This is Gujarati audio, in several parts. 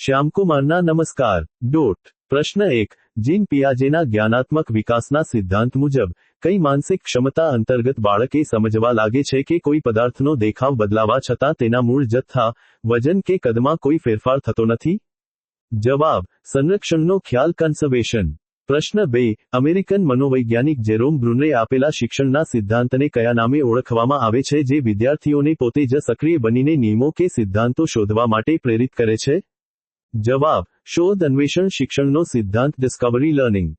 શ્યામકુમારના નમસ્કાર. પ્રશ્ન 1. જીન પિયાજેના જ્ઞાનાત્મક વિકાસના સિદ્ધાંત મુજબ કઈ માનસિક ક્ષમતા અંતર્ગત બાળકે સમજવા લાગે છે કે કોઈ પદાર્થનો દેખાવ બદલાવા છતાં તેના મૂળ જથ્થા, વજન કે કદમાં કોઈ ફેરફાર થતો નથી? જવાબ: સંરક્ષણનો ખ્યાલ, કન્સર્વેશન. પ્રશ્ન 2. અમેરિકન મનોવૈજ્ઞાનિક જેરોમ બ્રુનરે આપેલા શિક્ષણના સિદ્ધાંતને કયા નામે ઓળખવામાં આવે છે જે વિદ્યાર્થીઓને પોતે જ સક્રિય બનીને નિયમો કે સિદ્ધાંતો શોધવા માટે પ્રેરિત કરે છે? જવાબ: શોધ અન્વેષણ શિક્ષણનો સિદ્ધાંત, ડિસ્કવરી લર્નિંગ.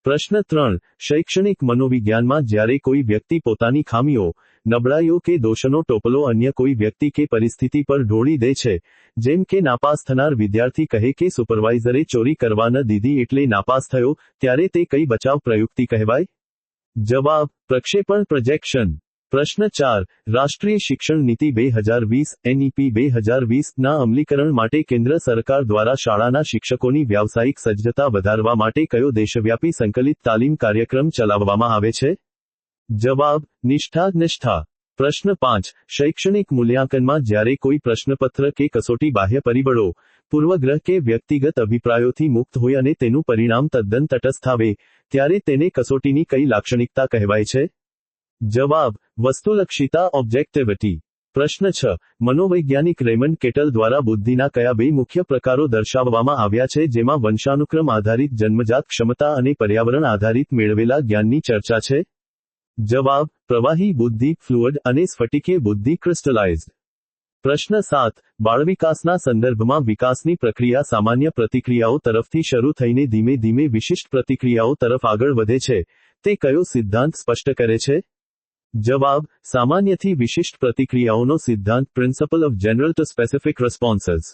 પ્રશ્ન 3. શૈક્ષણિક મનોવિજ્ઞાનમાં જ્યારે કોઈ વ્યક્તિ પોતાની ખામીઓ, નબળાઈઓ કે દોષનો ટોપલો અન્ય કોઈ વ્યક્તિ કે પરિસ્થિતિ પર ઢોળી દે છે, જેમ કે નાપાસ થનાર વિદ્યાર્થી કહે કે સુપરવાઇઝરે ચોરી કરવા ન દીધી એટલે નાપાસ થયો, ત્યારે તે કઈ બચાવ પ્રયુક્તિ કહેવાય? જવાબ: પ્રક્ષેપણ, પ્રોજેક્શન. પ્રશ્ન 4. રાષ્ટ્રીય શિક્ષણ નીતિ 2020 NEP 2020 ના અમલીકરણ માટે કેન્દ્ર સરકાર દ્વારા શાળાના શિક્ષકોની વ્યાવસાયિક સજ્જતા વધારવા માટે કયો દેશવ્યાપી સંકલિત તાલીમ કાર્યક્રમ ચલાવવામાં આવે છે? જવાબ: નિષ્ઠા. પ્રશ્ન 5. શૈક્ષણિક મૂલ્યાંકનમાં જ્યારે કોઈ પ્રશ્નપત્ર કે કસોટી બાહ્ય પરિબળો, પૂર્વગ્રહ કે વ્યક્તિગત અભિપ્રાયોથી મુક્ત હોય અને તેનું પરિણામ તદ્દન તટસ્થ આવે, ત્યારે તેને કસોટીની કઈ લાક્ષણિકતા કહેવાય છે? જવાબ: વસ્તુલક્ષિતા, ઓબ્જેક્ટિવિટી. પ્રશ્ન 6. મનોવૈજ્ઞાનિક રેમન્ડ કેટલ દ્વારા બુદ્ધિના કયા બે મુખ્ય પ્રકારો દર્શાવવામાં આવ્યા છે જેમાં વંશાનુક્રમ આધારિત જન્મજાત ક્ષમતા અને પર્યાવરણ આધારિત મેળવેલા જ્ઞાનની ચર્ચા છે? જવાબ: પ્રવાહી બુદ્ધિ, ફ્લુઅડ, અને સ્ફટિકીય બુદ્ધિ, ક્રિસ્ટલાઇઝ્ડ. પ્રશ્ન 7. બાળવિકાસના સંદર્ભમાં વિકાસની પ્રક્રિયા સામાન્ય પ્રતિક્રિયાઓ તરફથી શરૂ થઈને ધીમે ધીમે વિશિષ્ટ પ્રતિક્રિયાઓ તરફ આગળ વધે છે, તે કયો સિદ્ધાંત સ્પષ્ટ કરે છે? જવાબ: સામાન્યથી વિશિષ્ટ પ્રતિક્રિયાઓનો સિદ્ધાંત, principle of general to specific responses.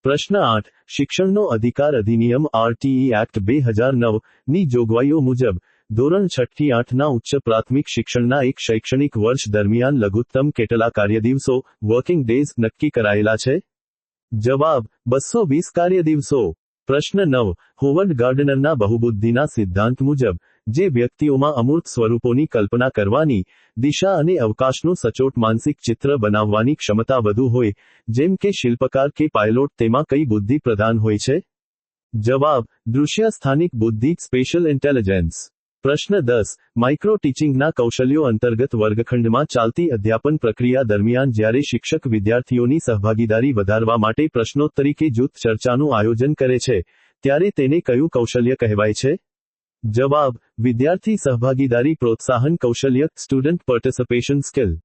પ્રશ્ન 8. શિક્ષણનો અધિકાર અધિનિયમ RTE એક્ટ 2009 ની જોગવાઈઓ મુજબ ધોરણ 6 થી 8 ના ઉચ્ચ પ્રાથમિક શિક્ષણના એક શૈક્ષણિક વર્ષ દરમિયાન લઘુત્તમ કેટલા કાર્યદિવસો, વર્કિંગ ડેઝ, નક્કી કરાયેલા છે? જવાબ: 220 કાર્યદિવસો. પ્રશ્ન 9. હોવર્ડ ગાર્ડનરના બહુબુદ્ધિના સિદ્ધાંત મુજબ જે વ્યક્તિઓમાં અમૂર્ત સ્વરૂપોની કલ્પના કરવાની, દિશા અને અવકાશનું સચોટ માનસિક ચિત્ર બનાવવાની ક્ષમતા વધુ હોય, જેમ કે શિલ્પકાર કે પાયલોટ, તેમાં કઈ બુદ્ધિ પ્રધાન હોય છે? જવાબ: દૃશ્ય સ્થાનિક બુદ્ધિ, સ્પેશિયલ ઇન્ટેલિજન્સ. પ્રશ્ન 10. માઇક્રો ટીચિંગના કૌશલ્યો અંતર્ગત વર્ગખંડમાં ચાલતી અધ્યાપન પ્રક્રિયા દરમિયાન જ્યારે શિક્ષક વિદ્યાર્થીઓની સહભાગીદારી વધારવા માટે પ્રશ્નોત્તરી કે જૂથ ચર્ચાનું આયોજન કરે છે, ત્યારે તેને કયું કૌશલ્ય કહેવાય છે? જવાબ: વિદ્યાર્થી સહભાગીદારી પ્રોત્સાહન કૌશલ્ય, સ્ટુડન્ટ પાર્ટિસિપેશન સ્કિલ.